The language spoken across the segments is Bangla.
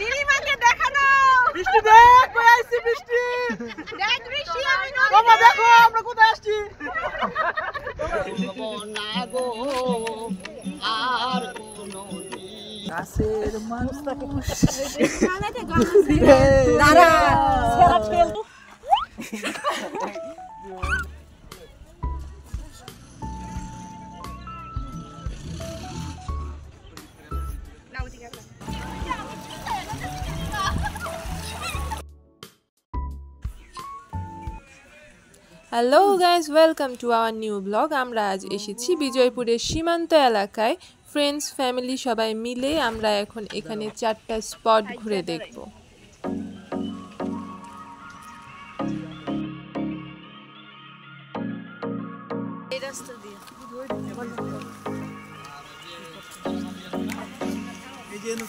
নীলিমাকে দেখানো। বৃষ্টি দেখ, কই আইছি বৃষ্টি। দেখ বৃষ্টি, আমি বাবা দেখো আমরা কোথায় আসছি। না গো আর কোনো কাছের মানুষ দাঁড়া সেরা ঠেল। Hello guys, welcome to our new blog. আমরা আজ এসেছি বিজয়পুরের সীমান্ত এলাকায়। ফ্রেন্ডস ফ্যামিলি সবাই মিলে আমরা এখন এখানে 4টা স্পট ঘুরে দেখব।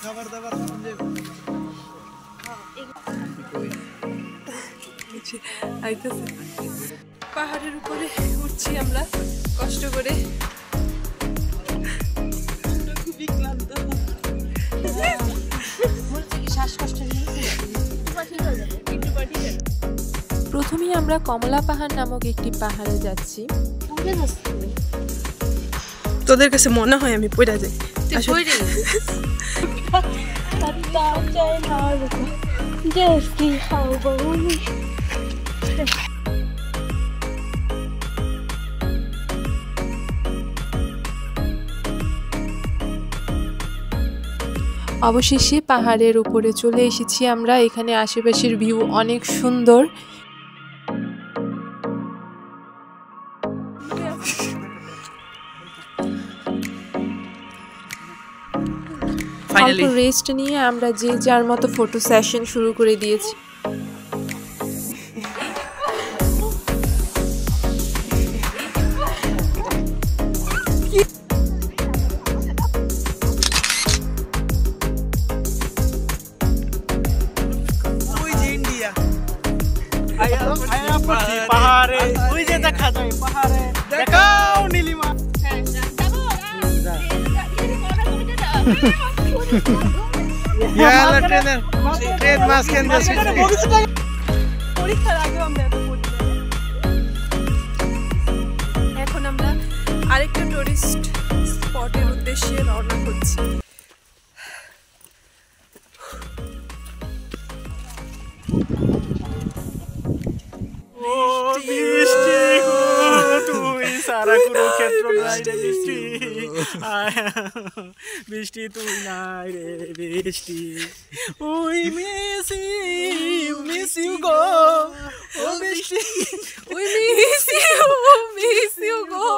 খাবার দাবার পাহাড়ের উপরে উঠছি আমরা কষ্ট করে। খুবই ক্লান্ত। প্রথমেই আমরা কমলা পাহাড় নামক একটি পাহাড়ে যাচ্ছি। তোদের কাছে মনে হয় আমি পড়ে যাই? অবশেষে পাহাড়ের উপরে চলে এসেছি আমরা। এখানে আশেপাশের ভিউ অনেক সুন্দর। অল্প রেস্ট নিয়ে আমরা যে যার মতো ফটো সেশন শুরু করে দিয়েছি। পাহাড়ে ওই যে দেখা যায়, পাহাড়ে দেখাও নীলিমা। এখন আমরা আরেকটা টুরিস্ট স্পটের উদ্দেশ্যে রওনা করছি। বৃষ্টি গো তুই সারা কুরুক্ষেত্র নাই রে বৃষ্টি, বৃষ্টি তুই নাই রে বৃষ্টি। উই মিস ইউ গো ও বৃষ্টি, উই মিস ইউ গো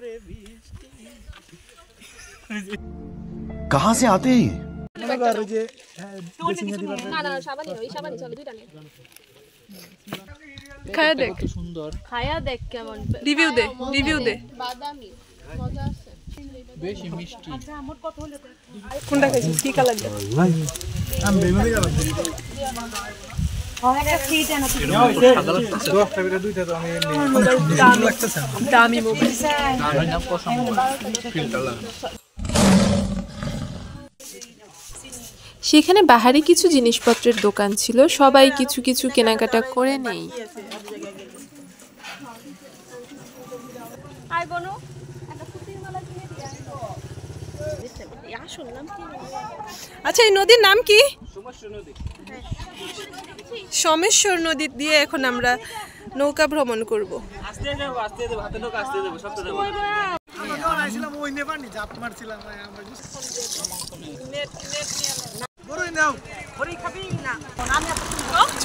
রে বৃষ্টি। कहाँ से आते हैं? খায়া দেখ, সুন্দর খায়া দেখ কেমন। রিভিউ দে। বাদামি মজা আছে, বেশি মিষ্টি। কোনটা খাইছিস? কি কালার দেখ? দামি মোবাইল। সেখানে বাহারি কিছু জিনিসপত্রের দোকান ছিল, সবাই কিছু কিছু কেনাকাটা করে নেই। আচ্ছা, এই নদীর নাম কি? সোমেশ্বর নদী দিয়ে এখন আমরা নৌকা ভ্রমণ করব।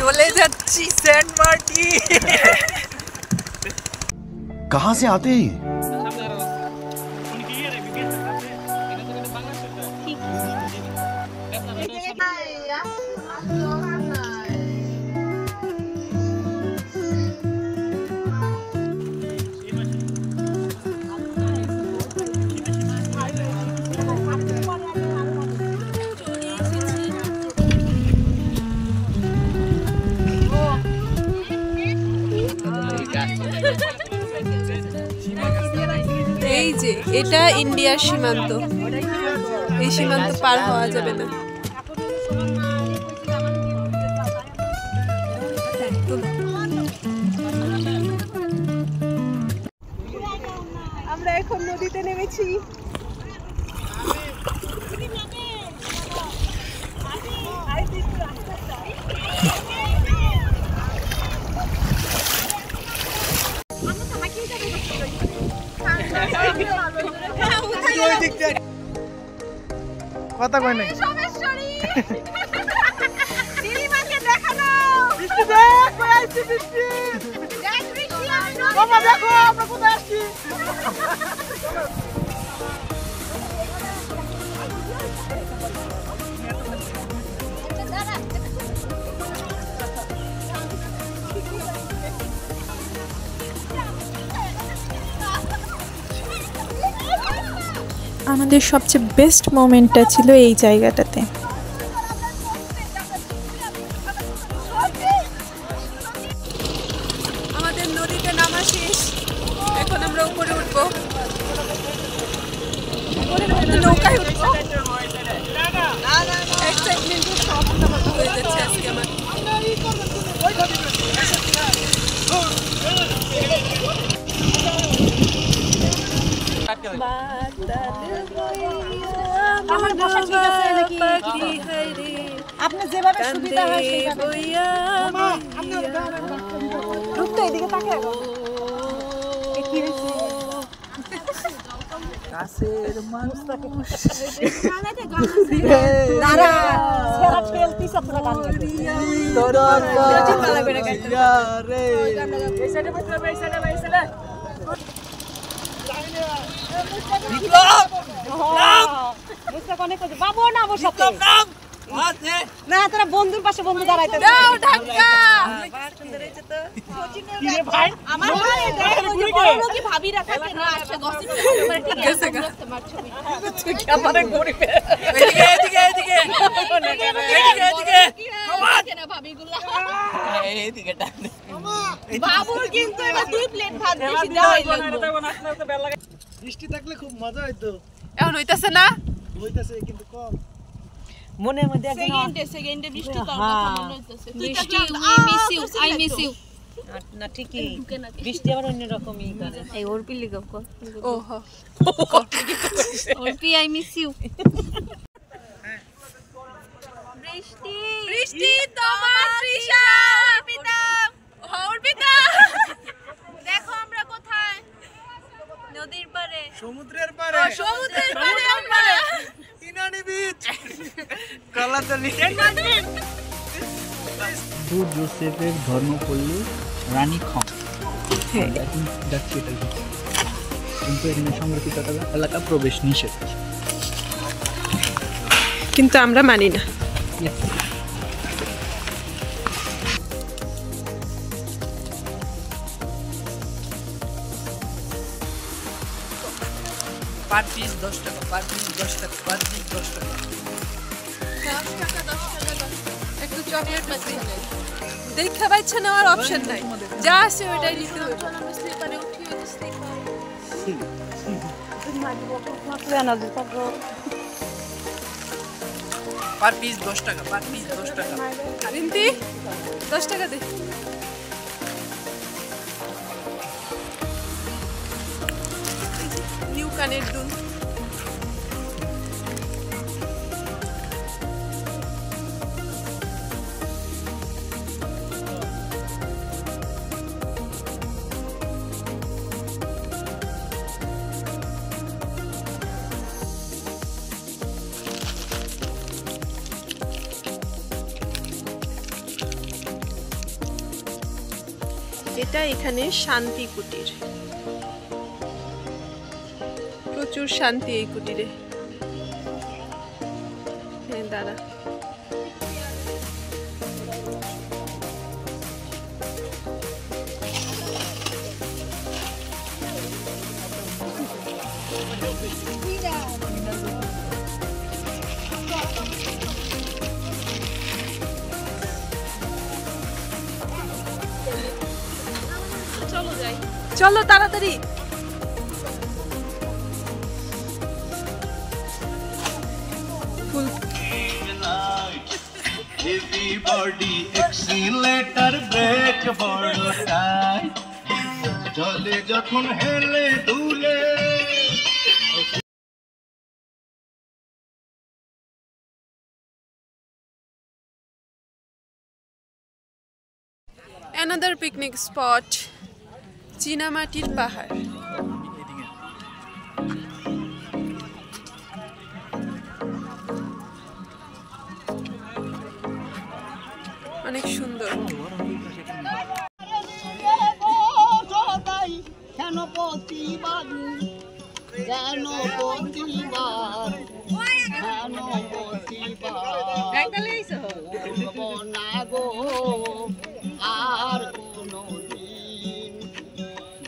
চলে যাচ্ছি সেন্ট মার্টিন। कहाँ से आते हैं? এই যে এটা ইন্ডিয়ার সীমান্ত, এই এই সীমান্ত পার হওয়া যাবে না। আমরা এখন নদীতে নেমেছি। কথা কই নাই আমাদের সবচেয়ে বেস্ট মোমেন্টটা ছিল এই জায়গাটাতে। আমাদের নদীতে নামা শেষ, এখন আমরা উপরে উঠবো, নৌকায় উঠবো। এক্সাইটমেন্টে সব উল্টাপাল্টা হয়ে যাচ্ছে আজকে আমার। আপনি যেভাবে সুবিধা হয় এদিকে তাকে কাছের মানুষ দাঁড়া সেরা ফেলতি সবটা গান বাবু না আমার সাথে না তোরা বন্ধুর পাশে বন্ধু দাঁড়াইতে দাও ধাক্কা আমার কি ভাবি রাখা না আসে গসিপ করে ঠিক আছে তোমার ছবি আমারে গরিবে এদিকে না ভাবিগুলা এদিকে টান বাবুর কিন্তু এবার 2 প্লেট ভাত বেশি দেওয়া হইলো বৃষ্টি থাকলে খুব মজা হইতো। এখন হইতাছে না, হইতাছে কিন্তু কম। মনের মধ্যে সেকেন্ডে বৃষ্টি করার কথা মনে হইতাছে বৃষ্টি আই মিস ইউ না ঠিকই বৃষ্টি আবার অন্য রকমই করে এই ওরপি লিখব ওহো ওরপি আই মিস ইউ বৃষ্টি তোমার তৃষা অর্পিতা দেখো আমরা কোথায় নদীর পাড়ে সমুদ্রের পাড়ে আমরা ইনানি বিচ কলাতলি। জোসেফের ধর্মপল্লী রানীক্ষং যাচ্ছি এটা, কিন্তু এখানে সংরক্ষিত এলাকা প্রবেশ নিষেধ। কিন্তু আমরা মানি না। পার পিস 10 টাকা, পার পিস 10 টাকা, পার পিস 10 টাকা। 10 টাকা একটু চকলেট মাছি দেখা পাইছে নেওয়ার অপশন নাই, যা আছে ওইটাই নিতে হবে। আমরা স্লিপারে উঠি ওই স্লিপার পার পিস 10 টাকা, পার পিস 10 টাকা। রিন্তি 10 টাকা দে। নিউ কানের দুন এটা এখানে শান্তি কুটির, প্রচুর শান্তি এই কুটিরে। হ্যাঁ দাঁড়া, চলো তাড়াতাড়ি। ফুল Everybody accelerator brake বড় টাইট চলে যখন হেলে দুলে another picnic spot চীনামাটির পাহাড় অনেক সুন্দর কেন প্রতিবার কেন প্রতিবার কেন প্রতিবার না গো আর কোনো দিন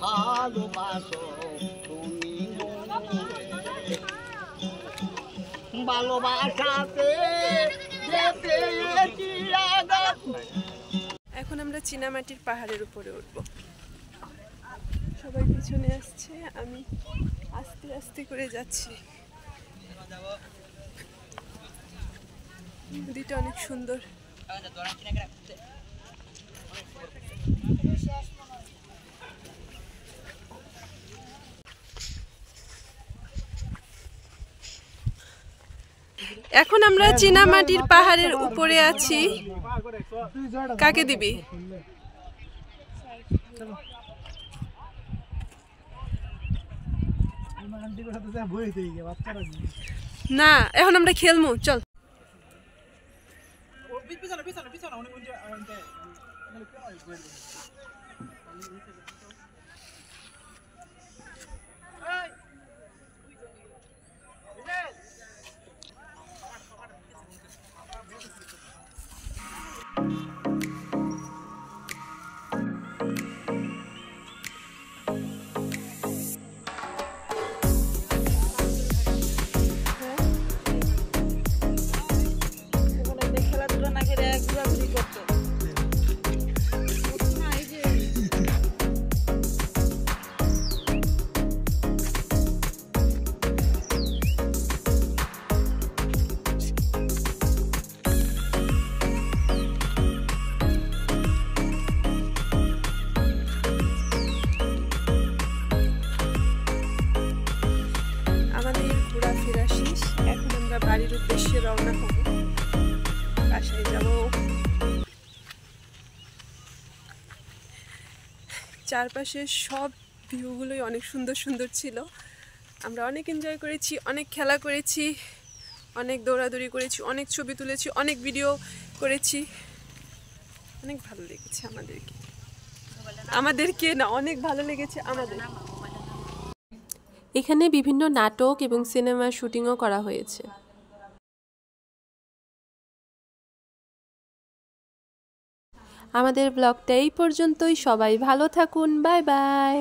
ভালোবাসো তুমি ভালোবাসাতে এখন আমরা চীনামাটির পাহাড়ের উপরে উঠব সবাই পিছনে আসছে আমি আস্তে আস্তে করে যাচ্ছি নদীটা অনেক সুন্দর এখন আমরা চীনামাটির পাহাড়ের উপরে আছি কাকে দিবি না এখন আমরা খেলমু চল বাড়ির উদ্দেশ্যে রওনা হব বাসায় যাব চারপাশের সব ভিউগুলোই অনেক সুন্দর সুন্দর ছিল আমরা অনেক এনজয় করেছি অনেক খেলা করেছি অনেক দৌড়াদৌড়ি করেছি অনেক ছবি তুলেছি অনেক ভিডিও করেছি অনেক ভালো লেগেছে আমাদেরকে না অনেক ভালো লেগেছে আমাদের এখানে বিভিন্ন নাটক এবং সিনেমার শুটিংও করা হয়েছে আমাদের ব্লগটা এই পর্যন্তই সবাই ভালো থাকুন বাই বাই